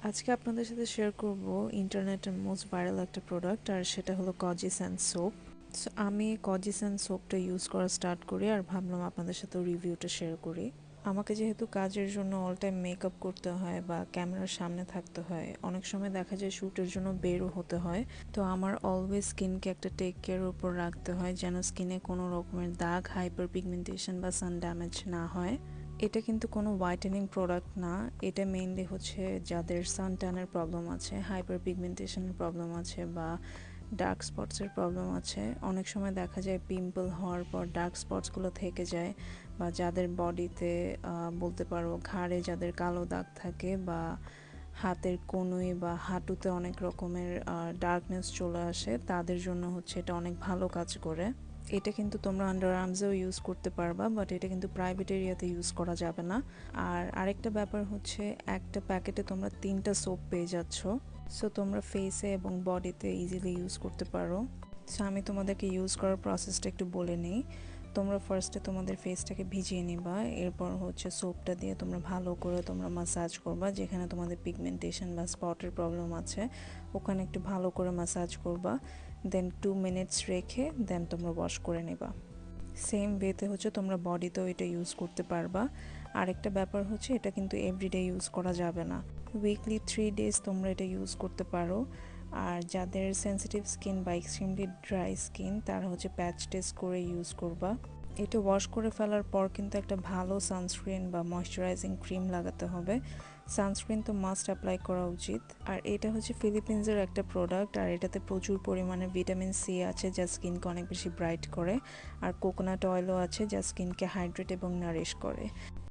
আজকে আপনাদের সাথে শেয়ার করব ইন্টারনেটের মোস্ট ভাইরাল একটা প্রোডাক্ট, আর সেটা হলো কজিসেন্স সোপ। সো আমি কজিসেন্স সোপটা ইউজ করা স্টার্ট করি আর ভাবলাম আপনাদের সাথেও রিভিউটা শেয়ার করি। আমাকে যেহেতু কাজের জন্য অল টাইম মেকআপ করতে হয় বা ক্যামেরার সামনে থাকতে হয়, অনেক সময় দেখা যায় শ্যুটের জন্য বেরও হতে হয়, তো আমার অলওয়েজ স্কিনকে একটা টেক কেয়ারের উপর রাখতে হয় যেন স্কিনে কোনো রকমের দাগ, হাইপার পিগমেন্টেশন বা সান ড্যামেজ না হয়। এটা কিন্তু কোনো হোয়াইটেনিং প্রোডাক্ট না, এটা মেইনলি হচ্ছে যাদের সান ট্যানের প্রবলেম আছে, হাইপার পিগমেন্টেশনের প্রবলেম আছে বা ডার্ক স্পটসের প্রবলেম আছে। অনেক সময় দেখা যায় পিম্পল হওয়ার পর ডার্ক স্পটসগুলো থেকে যায়, বা যাদের বডিতে বলতে পারো ঘাড়ে যাদের কালো দাগ থাকে, বা হাতের কনুই বা হাঁটুতে অনেক রকমের ডার্কনেস চলে আসে, তাদের জন্য হচ্ছে এটা অনেক ভালো কাজ করে। এটা কিন্তু তোমরা আন্ডার আর্মসেও ইউজ করতে পারবা, বাট এটা কিন্তু প্রাইভেট এরিয়াতে ইউজ করা যাবে না। আর আরেকটা ব্যাপার হচ্ছে, একটা প্যাকেটে তোমরা 3টা সোপ পেয়ে যাচ্ছ, সো তোমরা ফেসে এবং বডিতে ইজিলি ইউজ করতে পারো। সো আমি তোমাদেরকে ইউজ করার প্রসেসটা একটু বলে নিই। তোমরা ফার্স্টে তোমাদের ফেসটাকে ভিজিয়ে নিবা, এরপর হচ্ছে সোপটা দিয়ে তোমরা ভালো করে তোমরা মাসাজ করবা, যেখানে তোমাদের পিগমেন্টেশন বা স্পটের প্রবলেম আছে ওখানে একটু ভালো করে মাসাজ করবা। দেন 2 মিনিটস রেখে দেন তোমরা ওয়াশ করে নেবা। সেম ওয়েতে হচ্ছে তোমরা বডিতেও এটা ইউজ করতে পারবা। আরেকটা ব্যাপার হচ্ছে, এটা কিন্তু এভরিডে ইউজ করা যাবে না, উইকলি 3 ডেজ তোমরা এটা ইউজ করতে পারো। আর যাদের সেন্সিটিভ স্কিন বা এক্সট্রিমলি ড্রাই স্কিন, তারা হচ্ছে প্যাচ টেস্ট করে ইউজ করবা। এটা ওয়াশ করে ফেলার পর কিন্তু একটা ভালো সানস্ক্রিন বা ময়শ্চারাইজিং ক্রিম লাগাতে হবে। সানস্ক্রিন তো মাস্ট অ্যাপ্লাই করা উচিত। আর এটা হচ্ছে ফিলিপিন্সের একটা প্রোডাক্ট, আর এটাতে প্রচুর পরিমাণে ভিটামিন সি আছে যা স্কিনকে অনেক বেশি ব্রাইট করে, আর কোকোনাট অয়েলও আছে যা স্কিনকে হাইড্রেট এবং নারিশ করে।